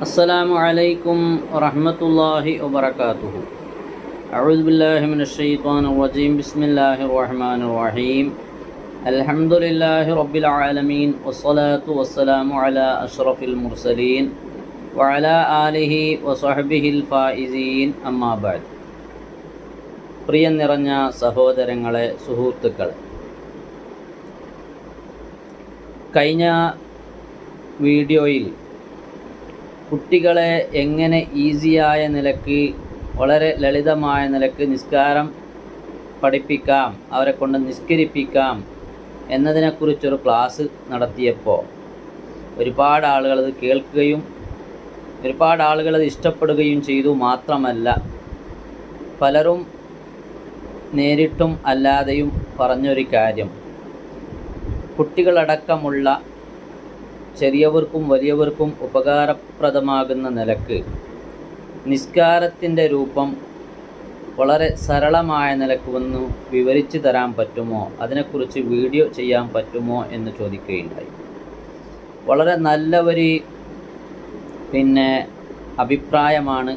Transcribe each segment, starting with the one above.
السلام عليكم ورحمة الله وبركاته. أعوذ بالله من الشيطان الرجيم. بسم الله الرحمن الرحيم. الحمد لله رب العالمين والصلاة والسلام على أشرف المرسلين وعلى آله وصحبه الفائزين أما بعد. പ്രിയം നിറഞ്ഞ സഹോദരങ്ങളെ, സുഹൃത്തുക്കളെ, കഴിഞ്ഞ വീഡിയോയിൽ കുട്ടികളെ എങ്ങനെ ഈസിയായ നിലക്ക്, വളരെ ലളിതമായ നിലക്ക് നിസ്കാരം പഠിപ്പിക്കാം, അവരെ കൊണ്ട് നിസ്കരിപ്പിക്കാം എന്നതിനെക്കുറിച്ചൊരു ക്ലാസ് നടത്തിയപ്പോൾ ഒരുപാട് ആളുകൾ അത് കേൾക്കുകയും ഒരുപാട് ആളുകൾ അത് ഇഷ്ടപ്പെടുകയും ചെയ്തു. മാത്രമല്ല, പലരും നേരിട്ടും അല്ലാതെയും പറഞ്ഞൊരു കാര്യം, കുട്ടികളടക്കമുള്ള ചെറിയവർക്കും വലിയവർക്കും ഉപകാരപ്രദമാകുന്ന നിലക്ക് നിസ്കാരത്തിൻ്റെ രൂപം വളരെ സരളമായ നിലക്ക് ഒന്ന് വിവരിച്ചു തരാൻ പറ്റുമോ, അതിനെക്കുറിച്ച് വീഡിയോ ചെയ്യാൻ പറ്റുമോ എന്ന് ചോദിക്കുകയുണ്ടായി. വളരെ നല്ല ഒരു അഭിപ്രായമാണ്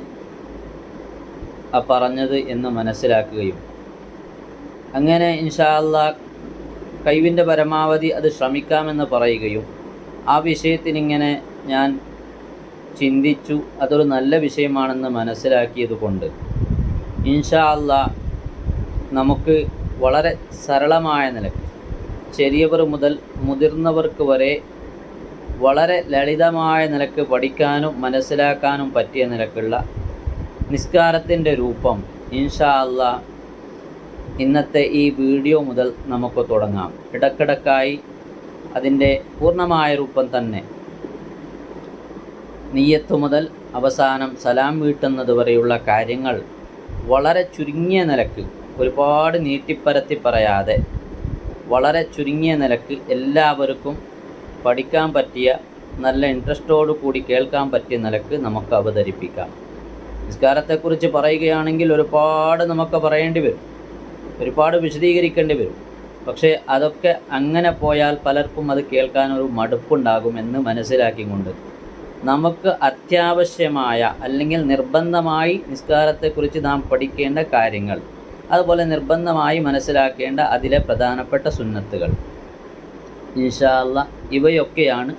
പറഞ്ഞത് എന്ന് മനസ്സിലാക്കുകയും അങ്ങനെ ഇൻഷാ അല്ലാഹ് കഴിവിൻ്റെ പരമാവധി അത് ശ്രമിക്കാമെന്ന് പറയുകയും ആ വിഷയത്തിനിങ്ങനെ ഞാൻ ചിന്തിച്ചു, അതൊരു നല്ല വിഷയമാണെന്ന് മനസ്സിലാക്കിയതുകൊണ്ട് ഇൻഷാ അല്ലാഹ് നമുക്ക് വളരെ സരളമായ നിലക്ക് ചെറിയവർ മുതൽ മുതിർന്നവർക്ക് വരെ വളരെ ലളിതമായ നിലക്ക് പഠിക്കാനും മനസ്സിലാക്കാനും പറ്റിയ നിലക്കുള്ള നിസ്കാരത്തിൻ്റെ രൂപം ഇൻഷാ അല്ലാഹ് ഇന്നത്തെ ഈ വീഡിയോ മുതൽ നമുക്ക് തുടങ്ങാം. ഇടക്കിടക്കായി അതിൻ്റെ പൂർണ്ണമായ രൂപം തന്നെ നിയ്യത്ത് മുതൽ അവസാനം സലാം വീട്ടുന്നത് വരെയുള്ള കാര്യങ്ങൾ വളരെ ചുരുങ്ങിയ നിലക്ക്, ഒരുപാട് നീട്ടിപ്പരത്തി പറയാതെ വളരെ ചുരുങ്ങിയ നിലക്ക് എല്ലാവർക്കും പഠിക്കാൻ പറ്റിയ, നല്ല ഇൻട്രസ്റ്റോടു കൂടി കേൾക്കാൻ പറ്റിയ നിലക്ക് നമുക്ക് അവതരിപ്പിക്കാം. നിസ്കാരത്തെക്കുറിച്ച് പറയുകയാണെങ്കിൽ ഒരുപാട് നമുക്ക് പറയേണ്ടി വരും, ഒരുപാട് വിശദീകരിക്കേണ്ടി വരും. പക്ഷേ അതൊക്കെ അങ്ങനെ പോയാൽ പലർക്കും അത് കേൾക്കാനൊരു മടുപ്പുണ്ടാകുമെന്ന് മനസ്സിലാക്കിക്കൊണ്ട് നമുക്ക് അത്യാവശ്യമായ അല്ലെങ്കിൽ നിർബന്ധമായി നിസ്കാരത്തെക്കുറിച്ച് നാം പഠിക്കേണ്ട കാര്യങ്ങൾ, അതുപോലെ നിർബന്ധമായി മനസ്സിലാക്കേണ്ട അതിലെ പ്രധാനപ്പെട്ട സുന്നത്തുകൾ, ഇൻഷാ അല്ലാഹ് ഇവയൊക്കെയാണ്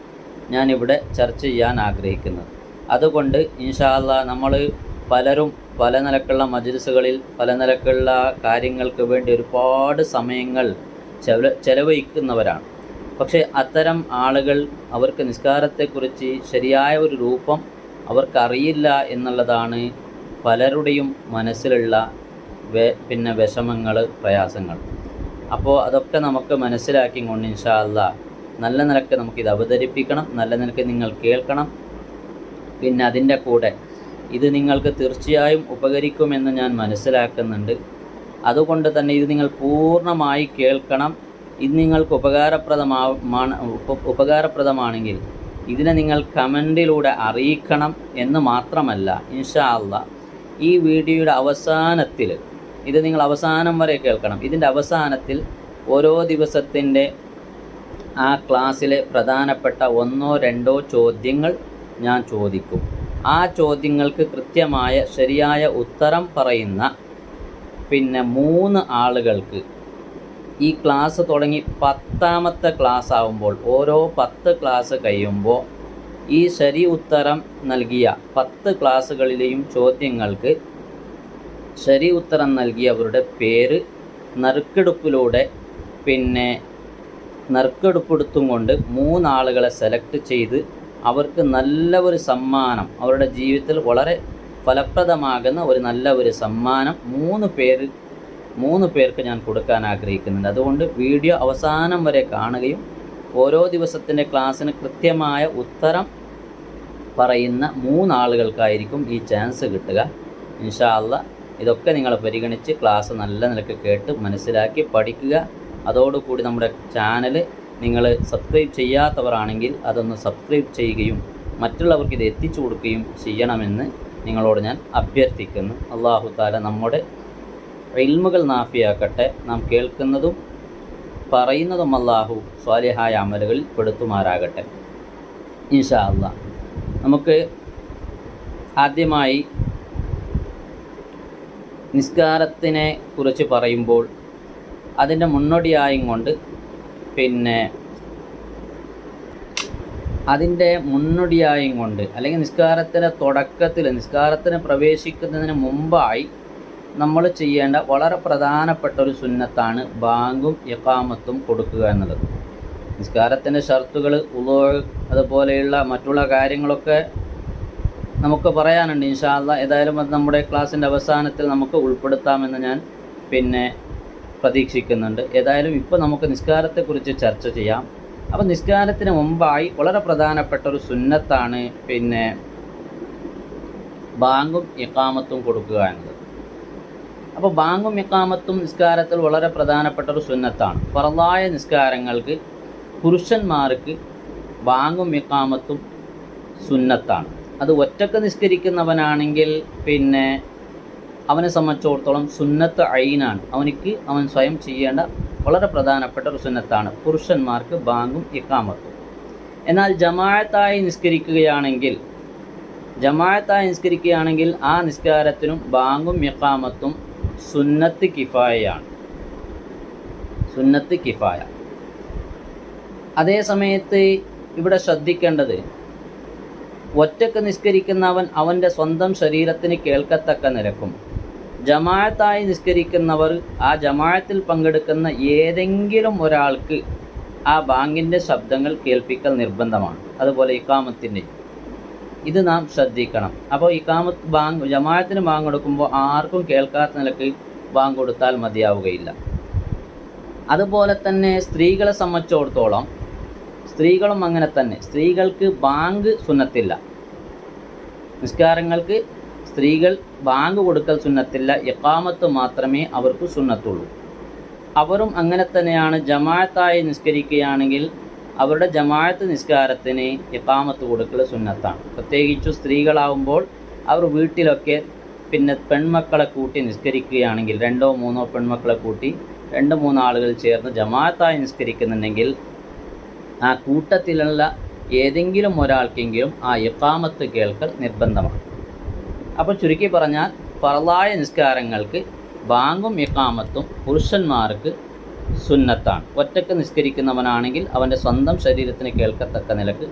ഞാനിവിടെ ചർച്ച ചെയ്യാൻ ആഗ്രഹിക്കുന്നത്. അതുകൊണ്ട് ഇൻഷാ അല്ലാഹ് നമ്മൾ പലരും പല നിലക്കുള്ള മജ്‌ലിസുകളിൽ പല നിലക്കുള്ള കാര്യങ്ങൾക്ക് വേണ്ടി ഒരുപാട് സമയങ്ങൾ ചെലവഴിക്കുന്നവരാണ്. പക്ഷേ അത്തരം ആളുകൾ, അവർക്ക് നിസ്കാരത്തെക്കുറിച്ച് ശരിയായ ഒരു രൂപം അവർക്കറിയില്ല എന്നുള്ളതാണ് പലരുടെയും മനസ്സിലുള്ള വിഷമങ്ങൾ, പ്രയാസങ്ങൾ. അപ്പോൾ അതൊക്കെ നമുക്ക് മനസ്സിലാക്കിക്കൊണ്ട് ഇൻഷാ അല്ലാഹ് നല്ല നിലക്ക് നമുക്കിത് അവതരിപ്പിക്കണം, നല്ല നിലക്ക് നിങ്ങൾ കേൾക്കണം. പിന്നെ അതിൻ്റെ കൂടെ ഇത് നിങ്ങൾക്ക് തീർച്ചയായും ഉപകരിക്കുമെന്ന് ഞാൻ മനസ്സിലാക്കുന്നുണ്ട്. അതുകൊണ്ട് തന്നെ ഇത് നിങ്ങൾ പൂർണ്ണമായി കേൾക്കണം. ഇത് നിങ്ങൾക്ക് ഉപകാരപ്രദമാണെങ്കിൽ ഇതിനെ നിങ്ങൾ കമൻറ്റിലൂടെ അറിയിക്കണം എന്ന് മാത്രമല്ല, ഇൻഷാ അല്ലാഹ് ഈ വീഡിയോയുടെ അവസാനത്തിൽ ഇത് നിങ്ങൾ അവസാനം വരെ കേൾക്കണം. ഇതിൻ്റെ അവസാനത്തിൽ ഓരോ ദിവസത്തിൻ്റെ ആ ക്ലാസ്സിലെ പ്രധാനപ്പെട്ട 1-2 ചോദ്യങ്ങൾ ഞാൻ ചോദിക്കും. ആ ചോദ്യങ്ങൾക്ക് കൃത്യമായ ശരിയായ ഉത്തരം പറയുന്ന 3 ആളുകൾക്ക് ഈ ക്ലാസ് തുടങ്ങി 10ാമത്തെ ക്ലാസ് ആകുമ്പോൾ, ഓരോ 10 ക്ലാസ് കഴിയുമ്പോൾ ഈ ശരി ഉത്തരം നൽകിയ 10 ക്ലാസ്സുകളിലെയും ചോദ്യങ്ങൾക്ക് ശരി ഉത്തരം നൽകിയവരുടെ പേര് നറുക്കെടുപ്പിലൂടെ നറുക്കെടുപ്പെടുത്തും കൊണ്ട് 3 ആളുകളെ സെലക്ട് ചെയ്ത് അവർക്ക് നല്ല ഒരു സമ്മാനം, അവരുടെ ജീവിതത്തിൽ വളരെ ഫലപ്രദമാകുന്ന ഒരു നല്ല ഒരു സമ്മാനം 3 പേർക്ക് ഞാൻ കൊടുക്കാൻ ആഗ്രഹിക്കുന്നുണ്ട്. അതുകൊണ്ട് വീഡിയോ അവസാനം വരെ കാണുകയും ഓരോ ദിവസത്തിൻ്റെ ക്ലാസ്സിന് കൃത്യമായ ഉത്തരം പറയുന്ന 3 ആളുകൾക്കായിരിക്കും ഈ ചാൻസ് കിട്ടുക. ഇൻഷാ അല്ലാഹ് ഇതൊക്കെ നിങ്ങൾ പരിഗണിച്ച് ക്ലാസ് നല്ല നിലക്ക് കേട്ട് മനസ്സിലാക്കി പഠിക്കുക. അതോടുകൂടി നമ്മുടെ ചാനൽ നിങ്ങൾ സബ്സ്ക്രൈബ് ചെയ്യാത്തവരാണെങ്കിൽ അതൊന്ന് സബ്സ്ക്രൈബ് ചെയ്യുകയും മറ്റുള്ളവർക്ക് ഇത് എത്തിച്ചു കൊടുക്കുകയും ചെയ്യണമെന്ന് നിങ്ങളോട് ഞാൻ അഭ്യർത്ഥിക്കുന്നു. അല്ലാഹു തആല നമ്മുടെ ഇൽമുകൾ നാഫിയാക്കട്ടെ. നാം കേൾക്കുന്നതും പറയുന്നതും അല്ലാഹു സ്വാലിഹായ അമലുകളിൽ പെടുത്തുമാറാകട്ടെ. ഇൻഷാ അല്ലാഹ് നമുക്ക് ആദ്യമായി നിസ്കാരത്തിനെ കുറിച്ച് പറയുമ്പോൾ അതിൻ്റെ മുന്നോടിയായും കൊണ്ട് അല്ലെങ്കിൽ നിസ്കാരത്തിൻ്റെ തുടക്കത്തിൽ നിസ്കാരത്തിന് പ്രവേശിക്കുന്നതിന് മുമ്പായി നമ്മൾ ചെയ്യേണ്ട വളരെ പ്രധാനപ്പെട്ട ഒരു സുന്നത്താണ് ബാങ്കും ഇഖാമത്തും കൊടുക്കുക എന്നുള്ളത്. നിസ്കാരത്തിൻ്റെ ഷർത്തുകൾ, വുളൂ, അതുപോലെയുള്ള മറ്റുള്ള കാര്യങ്ങളൊക്കെ നമുക്ക് പറയാനുണ്ട് ഇൻഷാ അല്ലാഹ്. ഏതായാലും അത് നമ്മുടെ ക്ലാസ്സിൻ്റെ അവസാനത്തിൽ നമുക്ക് ഉൾപ്പെടുത്താമെന്ന് ഞാൻ പ്രതീക്ഷിക്കുന്നുണ്ട്. ഏതായാലും ഇപ്പോൾ നമുക്ക് നിസ്കാരത്തെക്കുറിച്ച് ചർച്ച ചെയ്യാം. അപ്പോൾ നിസ്കാരത്തിന് മുമ്പായി വളരെ പ്രധാനപ്പെട്ട ഒരു സുന്നത്താണ് ബാങ്കും ഇഖാമത്തും കൊടുക്കുക എന്നത്. അപ്പോൾ ബാങ്കും ഇഖാമത്തും നിസ്കാരത്തിൽ വളരെ പ്രധാനപ്പെട്ട ഒരു സുന്നത്താണ്. ഫർളായ നിസ്കാരങ്ങൾക്ക് പുരുഷന്മാർക്ക് ബാങ്കും ഇഖാമത്തും സുന്നത്താണ്. അത് ഒറ്റക്ക് നിസ്കരിക്കുന്നവനാണെങ്കിൽ അവനെ സംബന്ധിച്ചിടത്തോളം സുന്നത്ത് ഐനാണ്. അവൻ സ്വയം ചെയ്യേണ്ട വളരെ പ്രധാനപ്പെട്ട ഒരു സുന്നത്താണ് പുരുഷന്മാർക്ക് ബാങ്കും ഇഖാമത്തും. എന്നാൽ ജമാഅത്തായി നിസ്കരിക്കുകയാണെങ്കിൽ ആ നിസ്കാരത്തിനും ബാങ്കും ഇഖാമത്തും സുന്നത്ത് കിഫായയാണ്. അതേ സമയത്ത് ഇവിടെ ശ്രദ്ധിക്കേണ്ടത്, ഒറ്റക്ക് നിസ്കരിക്കുന്നവൻ അവൻ്റെ സ്വന്തം ശരീരത്തിന് കേൾക്കത്തക്ക നിരക്കും, ജമാഅത്തായി നിസ്കരിക്കുന്നവർ ആ ജമാഅത്തിൽ പങ്കെടുക്കുന്ന ഏതെങ്കിലും ഒരാൾക്ക് ആ ബാങ്കിൻ്റെ ശബ്ദങ്ങൾ കേൾപ്പിക്കൽ നിർബന്ധമാണ്. അതുപോലെ ഇഖാമത്തിൻ്റെ ഇത് നാം ശ്രദ്ധിക്കണം. അപ്പോൾ ജമാഅത്തിന് ബാങ്ക് കൊടുക്കുമ്പോൾ ആർക്കും കേൾക്കാത്ത നിലക്ക് ബാങ്ക് കൊടുത്താൽ മതിയാവുകയില്ല. അതുപോലെ തന്നെ സ്ത്രീകളെ സംബന്ധിച്ചിടത്തോളം സ്ത്രീകളും അങ്ങനെ തന്നെ. സ്ത്രീകൾക്ക് ബാങ്ക് സുന്നത്തില്ല. നിസ്കാരങ്ങൾക്ക് സ്ത്രീകൾ ബാങ്ക് കൊടുക്കൽ സുന്നത്തില്ല, ഇഖാമത്ത് മാത്രമേ അവർക്ക് സുന്നത്തുള്ളൂ. അവരും അങ്ങനെ തന്നെയാണ്. ജമാഅത്തായി നിസ്കരിക്കുകയാണെങ്കിൽ അവരുടെ ജമാഅത്ത് നിസ്കാരത്തിന് ഇഖാമത്ത് കൊടുക്കൽ സുന്നത്താണ്. പ്രത്യേകിച്ചു സ്ത്രീകളാവുമ്പോൾ അവർ വീട്ടിലൊക്കെ പെൺമക്കളെ കൂട്ടി നിസ്കരിക്കുകയാണെങ്കിൽ 2-3 പെൺമക്കളെ കൂട്ടി 2-3 ആളുകൾ ചേർന്ന് ജമാഅത്തായി നിസ്കരിക്കുന്നുണ്ടെങ്കിൽ ആ കൂട്ടത്തിലുള്ള ഏതെങ്കിലും ഒരാൾക്കെങ്കിലും ആ ഇഖാമത്ത് കേൾക്കൽ നിർബന്ധമാണ്. അപ്പോൾ ചുരുക്കി പറഞ്ഞാൽ ഫർളായ നിസ്കാരങ്ങൾക്ക് ബാങ്കും ഇഖാമത്തും പുരുഷന്മാർക്ക് സുന്നത്താണ്. ഒറ്റക്ക് നിസ്കരിക്കുന്നവനാണെങ്കിൽ അവൻ്റെ സ്വന്തം ശരീരത്തിന് കേൾക്കത്തക്ക നിലക്ക്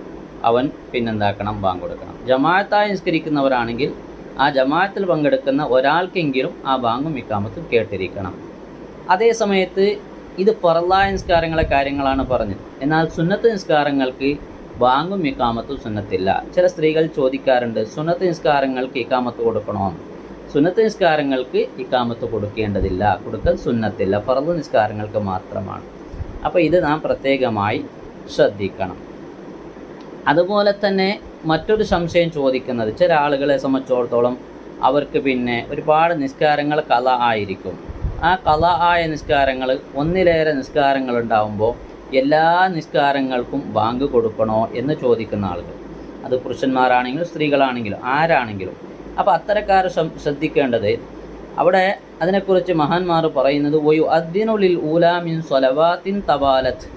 അവൻ ബാങ്ക് കൊടുക്കണം. ജമാഅത്തായി നിസ്കരിക്കുന്നവരാണെങ്കിൽ ആ ജമാഅത്തിൽ പങ്കെടുക്കുന്ന ഒരാൾക്കെങ്കിലും ആ ബാങ്കും ഇഖാമത്തും കേട്ടിരിക്കണം. അതേ സമയത്ത് ഇത് ഫർളായ നിസ്കാരങ്ങളെ കാര്യങ്ങളാണ് പറഞ്ഞത്. എന്നാൽ സുന്നത്ത് നിസ്കാരങ്ങൾക്ക് ബാങ്കും ഇഖാമത്തും സുന്നത്തില്ല. ചില സ്ത്രീകൾ ചോദിക്കാറുണ്ട്, സുന്നത്ത് നിസ്കാരങ്ങൾക്ക് ഇഖാമത്ത് കൊടുക്കണോ? സുന്നത്ത് നിസ്കാരങ്ങൾക്ക് ഇഖാമത്ത് കൊടുക്കേണ്ടതില്ല, കൊടുക്കൽ സുന്നത്തില്ല, ഫർള് നിസ്കാരങ്ങൾക്ക് മാത്രമാണ്. അപ്പോൾ ഇത് നാം പ്രത്യേകമായി ശ്രദ്ധിക്കണം. അതുപോലെ തന്നെ മറ്റൊരു സംശയം ചോദിക്കുന്നത്, ചില ആളുകളെ സംബന്ധിച്ചിടത്തോളം അവർക്ക് ഒരുപാട് നിസ്കാരങ്ങൾ ഖളാ ആയിരിക്കും. ആ ഖളാ ആയ നിസ്കാരങ്ങൾ, ഒന്നിലേറെ നിസ്കാരങ്ങൾ ഉണ്ടാകുമ്പോൾ എല്ലാ നിസ്കാരങ്ങൾക്കും ബാങ്ക് കൊടുക്കണോ എന്ന് ചോദിക്കുന്ന ആളുകൾ, അത് പുരുഷന്മാരാണെങ്കിലും സ്ത്രീകളാണെങ്കിലും ആരാണെങ്കിലും. അപ്പോൾ അത്തരക്കാർ ശ്രദ്ധിക്കേണ്ടത്, അവിടെ അതിനെക്കുറിച്ച് മഹാന്മാർ പറയുന്നത്, വയു അദ്ദിനുലിൽ ഊലാ മിൻ സ്വലവാത്തിൻ തബാലത്ത്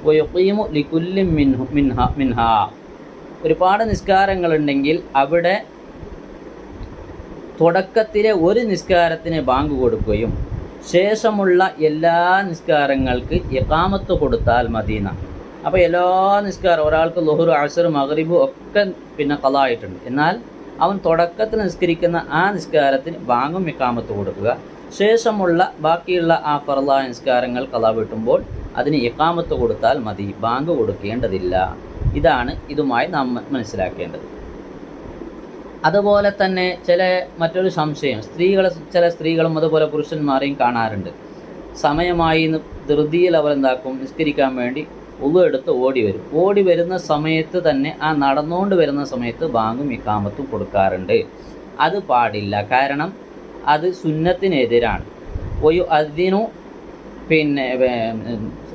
വയുഖീമു ലികുല്ലി മിൻഹാ. ഒരുപാട് നിസ്കാരങ്ങളുണ്ടെങ്കിൽ അവിടെ തുടക്കത്തിലെ ഒരു നിസ്കാരത്തിന് ബാങ്ക് കൊടുക്കുകയും ശേഷമുള്ള എല്ലാ നിസ്കാരങ്ങൾക്ക് ഇഖാമത്ത് കൊടുത്താൽ മദീന. അപ്പോൾ എല്ലാ നിസ്കാരം, ഒരാൾക്ക് ളുഹ്ർ, അസ്ർ, മഗ്രിബ് ഒക്കെ ഖളാ ആയിട്ടുണ്ട്. എന്നാൽ അവൻ തുടക്കത്തിൽ നിസ്കരിക്കുന്ന ആ നിസ്കാരത്തിന് ബാങ്കും ഇഖാമത്ത് കൊടുക്കുക. ശേഷമുള്ള ബാക്കിയുള്ള ആ ഫർളായ നിസ്കാരങ്ങൾ ഖളാ വീട്ടുമ്പോൾ അതിന് ഇഖാമത്ത് കൊടുത്താൽ മതി, ബാങ്ക് കൊടുക്കേണ്ടതില്ല. ഇതാണ് ഇതുമായി നാം മനസ്സിലാക്കേണ്ടത്. അതുപോലെ തന്നെ മറ്റൊരു സംശയം, ചില സ്ത്രീകളും അതുപോലെ പുരുഷന്മാരെയും കാണാറുണ്ട്. സമയമായി ധൃതിയിൽ അവർ നിസ്കരിക്കാൻ വേണ്ടി വുളു എടുത്ത് ഓടി വരുന്ന സമയത്ത് തന്നെ, ആ നടന്നുകൊണ്ട് വരുന്ന സമയത്ത് ബാങ്കും ഇഖാമത്തും കൊടുക്കാറുണ്ട്. അത് പാടില്ല. കാരണം അത് സുന്നത്തിനെതിരാണ്. അതിനു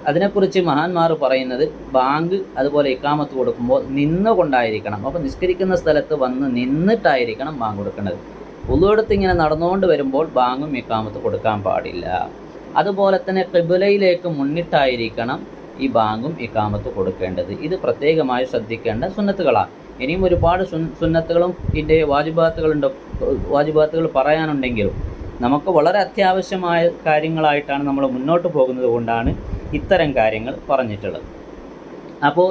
അതിനെക്കുറിച്ച് മഹാന്മാർ പറയുന്നത്, ബാങ്ക് അതുപോലെ ഇഖാമത്ത് കൊടുക്കുമ്പോൾ നിന്നുകൊണ്ടായിരിക്കണം. അപ്പോൾ നിസ്കരിക്കുന്ന സ്ഥലത്ത് വന്ന് നിന്നിട്ടായിരിക്കണം ബാങ്ക് കൊടുക്കേണ്ടത്. വുളു എടുത്ത് ഇങ്ങനെ നടന്നുകൊണ്ട് വരുമ്പോൾ ബാങ്കും ഇഖാമത്ത് കൊടുക്കാൻ പാടില്ല. അതുപോലെ തന്നെ ഖിബ്ലയിലേക്ക് മുന്നിട്ടായിരിക്കണം ഈ ബാങ്കും ഇഖാമത്ത് കൊടുക്കേണ്ടത്. ഇത് പ്രത്യേകമായി ശ്രദ്ധിക്കേണ്ട സുന്നത്തുകളാണ്. ഇനിയും ഒരുപാട് സുന്നത്തുകളും ഇതിൻ്റെ വാജിബാത്തുകൾ പറയാനുണ്ടെങ്കിലും നമുക്ക് വളരെ അത്യാവശ്യമായ കാര്യങ്ങളായിട്ടാണ് നമ്മൾ മുന്നോട്ട് പോകുന്നത് കൊണ്ടാണ് ഇത്തരം കാര്യങ്ങൾ പറഞ്ഞിട്ടുള്ളത്. അപ്പോൾ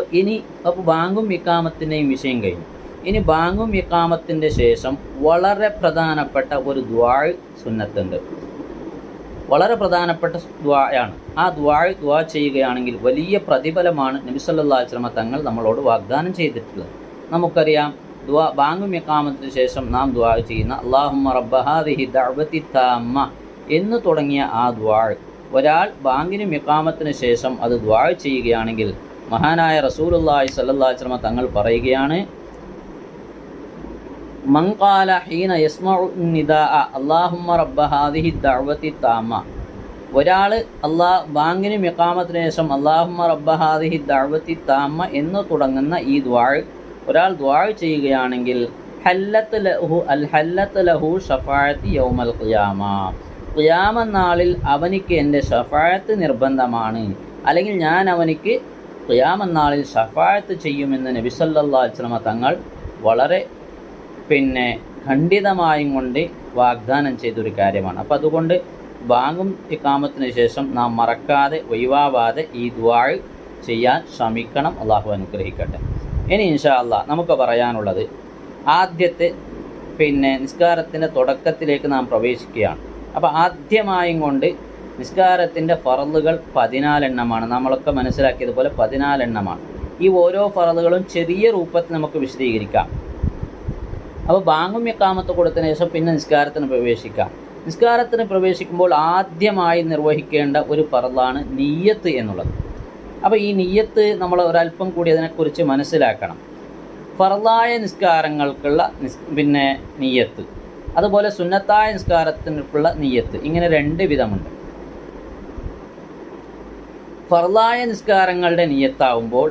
ബാങ്കും ഇഖാമത്തിൻ്റെയും വിഷയം കഴിഞ്ഞു. ഇനി ബാങ്കും ഇഖാമത്തിൻ്റെ ശേഷം വളരെ പ്രധാനപ്പെട്ട ഒരു ദുആ സുന്നത്തുണ്ട്. വളരെ പ്രധാനപ്പെട്ട ദുആയാണ്. ആ ദുആ ചെയ്യുകയാണെങ്കിൽ വലിയ പ്രതിഫലമാണ് നബി സല്ലല്ലാഹു അലൈഹി വസല്ലം തങ്ങൾ നമ്മളോട് വാഗ്ദാനം ചെയ്തിട്ടുള്ളത്. നമുക്കറിയാം, ബാങ്കും ഇഖാമത്തിന് ശേഷം നാം ദുആ ചെയ്യുന്ന അല്ലാഹുമ്മ റബ്ബ ഹാദിഹി ദഅവതി താമ്മ എന്ന് തുടങ്ങിയ ആ ദുആ ഒരാൾ ബാങ്കിനും ഇഖാമത്തിന് ശേഷം അത് ദുആ ചെയ്യുകയാണെങ്കിൽ മഹാനായ റസൂലുള്ളാഹി സ്വല്ലല്ലാഹു അലൈഹി വസല്ലം തങ്ങൾ പറയുകയാണ്, മൻ ഖാല ഹീന യസ്മഉ നിദാഅ അല്ലാഹുമ്മ റബ്ബ ഹാദിഹി ദഅവതി താമ്മ, ഒരാൾ ബാങ്കിനും ഇഖാമത്തിന് ശേഷം അല്ലാഹുമ്മ റബ്ബ ഹാദിഹി ദഅവതി താമ്മ എന്ന് തുടങ്ങുന്ന ഈ ദുആ ഒരാൾ ദുആ ചെയ്യുകയാണെങ്കിൽ ഹല്ലത്ത് ലഹു ഷഫാഅത്തി യൗമൽ ഖിയാമ, ഖിയാമ നാളിൽ അവനിക്ക് എൻ്റെ ഷഫാഅത്ത് നിർബന്ധമാണ്, അല്ലെങ്കിൽ ഞാൻ അവനിക്ക് ഖിയാമ നാളിൽ ഷഫാഅത്ത് ചെയ്യുമെന്ന് നബി സല്ലല്ലാഹു അലൈഹി വസല്ലം തങ്ങൾ വളരെ ഖണ്ഡിതമായും കൊണ്ട് വാഗ്ദാനം ചെയ്തൊരു കാര്യമാണ്. അപ്പോൾ അതുകൊണ്ട് ബാങ്കും ഇഖാമത്തിന് ശേഷം നാം മറക്കാതെ ഒഴിവാവാതെ ഈ ദുആ ചെയ്യാൻ ശ്രമിക്കണം. അള്ളാഹു അനുഗ്രഹിക്കട്ടെ. ഇനി ഇൻഷാ അല്ലാഹ് നമുക്ക് പറയാനുള്ളത്, ആദ്യത്തെ നിസ്കാരത്തിൻ്റെ തുടക്കത്തിലേക്ക് നാം പ്രവേശിക്കുകയാണ്. അപ്പോൾ ആദ്യമായും കൊണ്ട് നിസ്കാരത്തിൻ്റെ ഫറളുകൾ 14 എണ്ണമാണ്. നമ്മളൊക്കെ മനസ്സിലാക്കിയതുപോലെ 14 എണ്ണമാണ്. ഈ ഓരോ ഫറളുകളും ചെറിയ രൂപത്തിൽ നമുക്ക് വിശദീകരിക്കാം. അപ്പോൾ ബാങ്കും ഇഖാമത്ത് കൊടുത്തതിന് ശേഷം പിന്നെ നിസ്കാരത്തിന് പ്രവേശിക്കാം. നിസ്കാരത്തിന് പ്രവേശിക്കുമ്പോൾ ആദ്യമായി നിർവഹിക്കേണ്ട ഒരു ഫറളാണ് നിയ്യത്ത് എന്നുള്ളത്. അപ്പോൾ ഈ നിയ്യത്ത് നമ്മൾ ഒരല്പം കൂടി അതിനെക്കുറിച്ച് മനസ്സിലാക്കണം. ഫറളായ നിസ്കാരങ്ങൾക്കുള്ള നിയ്യത്ത്, അതുപോലെ സുന്നത്തായ നിസ്കാരത്തിനുള്ള നിയ്യത്ത്, ഇങ്ങനെ 2 വിധമുണ്ട്. ഫറളായ നിസ്കാരങ്ങളുടെ നിയ്യത്താവുമ്പോൾ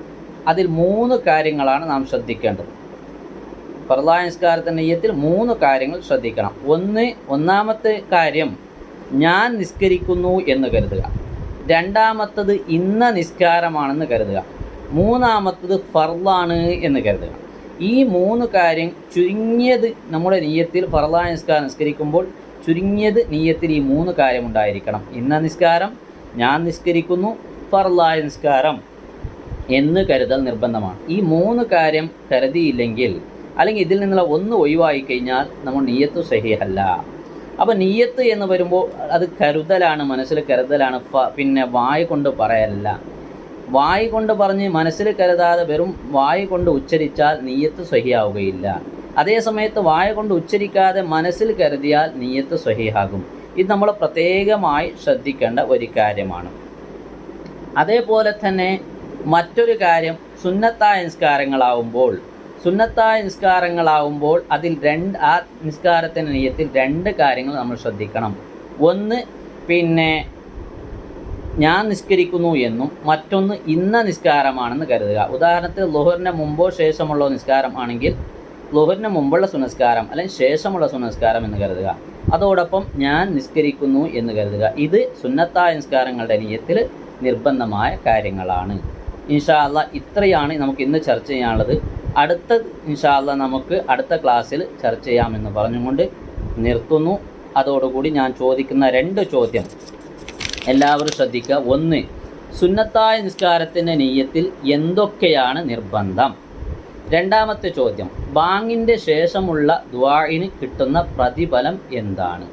അതിൽ 3 കാര്യങ്ങളാണ് നാം ശ്രദ്ധിക്കേണ്ടത്. ഫറളായ നിസ്കാരത്തിൻ്റെ നിയ്യത്തിൽ 3 കാര്യങ്ങൾ ശ്രദ്ധിക്കണം. ഒന്നാമത്തെ കാര്യം ഞാൻ നിസ്കരിക്കുന്നു എന്ന് കരുതുക. രണ്ടാമത്തത് ഇന്ന നിസ്കാരമാണെന്ന് കരുതുക. മൂന്നാമത്തത് ഫർളാണ് എന്ന് കരുതുക. ഈ 3 കാര്യം ചുരുങ്ങിയത് നമ്മുടെ നിയ്യത്തിൽ, ഫർളായ നിസ്കാരം നിസ്കരിക്കുമ്പോൾ ചുരുങ്ങിയത് നിയ്യത്തിൽ ഈ 3 കാര്യം ഉണ്ടായിരിക്കണം. ഇന്ന നിസ്കാരം, ഞാൻ നിസ്കരിക്കുന്നു, ഫർളായ നിസ്കാരം എന്ന് കരുതൽ നിർബന്ധമാണ്. ഈ 3 കാര്യം കരുതിയില്ലെങ്കിൽ, അല്ലെങ്കിൽ ഇതിൽ നിന്നുള്ള ഒന്ന് ഒഴിവായി കഴിഞ്ഞാൽ നമ്മൾ നിയ്യത്ത് സഹിഹല്ല. അപ്പോൾ നിയ്യത്ത് എന്ന് വരുമ്പോൾ അത് കരുതലാണ്, മനസ്സിൽ കരുതലാണ്. വായ് കൊണ്ട് പറയല്ല. വായ് കൊണ്ട് പറഞ്ഞ് മനസ്സിൽ കരുതാതെ വെറും വായ് കൊണ്ട് ഉച്ചരിച്ചാൽ നിയ്യത്ത് സഹിയാവുകയില്ല. അതേ സമയത്ത് വായ് കൊണ്ട് ഉച്ചരിക്കാതെ മനസ്സിൽ കരുതിയാൽ നിയ്യത്ത് സഹിഹാകും. ഇത് നമ്മൾ പ്രത്യേകമായി ശ്രദ്ധിക്കേണ്ട ഒരു കാര്യമാണ്. അതേപോലെ തന്നെ മറ്റൊരു കാര്യം, സുന്നത്തായ നിസ്കാരങ്ങളാവുമ്പോൾ അതിൽ ആ നിസ്കാരത്തിൻ്റെ നിയ്യത്തിൽ 2 കാര്യങ്ങൾ നമ്മൾ ശ്രദ്ധിക്കണം. ഒന്ന് ഞാൻ നിസ്കരിക്കുന്നു എന്നും, മറ്റൊന്ന് ഇന്ന നിസ്കാരമാണെന്ന് കരുതുക. ഉദാഹരണത്തിന് ളുഹറിന് മുമ്പോ ശേഷമുള്ള നിസ്കാരം ആണെങ്കിൽ ളുഹറിന് മുമ്പുള്ള സുന്നസ്കാരം അല്ലെങ്കിൽ ശേഷമുള്ള സുന്നസ്കാരം എന്ന് കരുതുക. അതോടൊപ്പം ഞാൻ നിസ്കരിക്കുന്നു എന്ന് കരുതുക. ഇത് സുന്നത്തായ നിസ്കാരങ്ങളുടെ നിയ്യത്തിൽ നിർബന്ധമായ കാര്യങ്ങളാണ്. ഇൻഷാ അല്ലാഹ് ഇത്രയാണ് നമുക്ക് ഇന്ന് ചർച്ച ചെയ്യാനുള്ളത്. ഇൻഷാ അല്ലാഹ് നമുക്ക് അടുത്ത ക്ലാസ്സിൽ ചർച്ച ചെയ്യാമെന്ന് പറഞ്ഞുകൊണ്ട് നിർത്തുന്നു. അതോടുകൂടി ഞാൻ ചോദിക്കുന്ന 2 ചോദ്യം എല്ലാവരും ശ്രദ്ധിക്കുക. 1, സുന്നത്തായ നിസ്കാരത്തിൻ്റെ നിയ്യത്തിൽ എന്തൊക്കെയാണ് നിർബന്ധം? രണ്ടാമത്തെ ചോദ്യം, ബാങ്കിൻ്റെ ശേഷമുള്ള ദുആഇന് കിട്ടുന്ന പ്രതിഫലം എന്താണ്?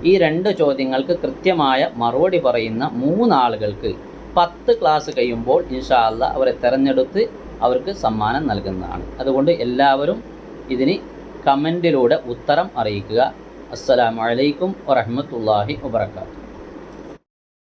ഈ 2 ചോദ്യങ്ങൾക്ക് കൃത്യമായ മറുപടി പറയുന്ന 3 ആളുകൾക്ക് 10 ക്ലാസ് കഴിയുമ്പോൾ ഇൻഷാ അല്ലാഹ് അവരെ തിരഞ്ഞെടുത്ത് അവർക്ക് സമ്മാനം നൽകുന്നതാണ്. അതുകൊണ്ട് എല്ലാവരും ഇതിന് കമൻറ്റിലൂടെ ഉത്തരം അറിയിക്കുക. അസ്സലാമു അലൈക്കും വറഹ്മത്തുള്ളാഹി വബറകാതുഹു.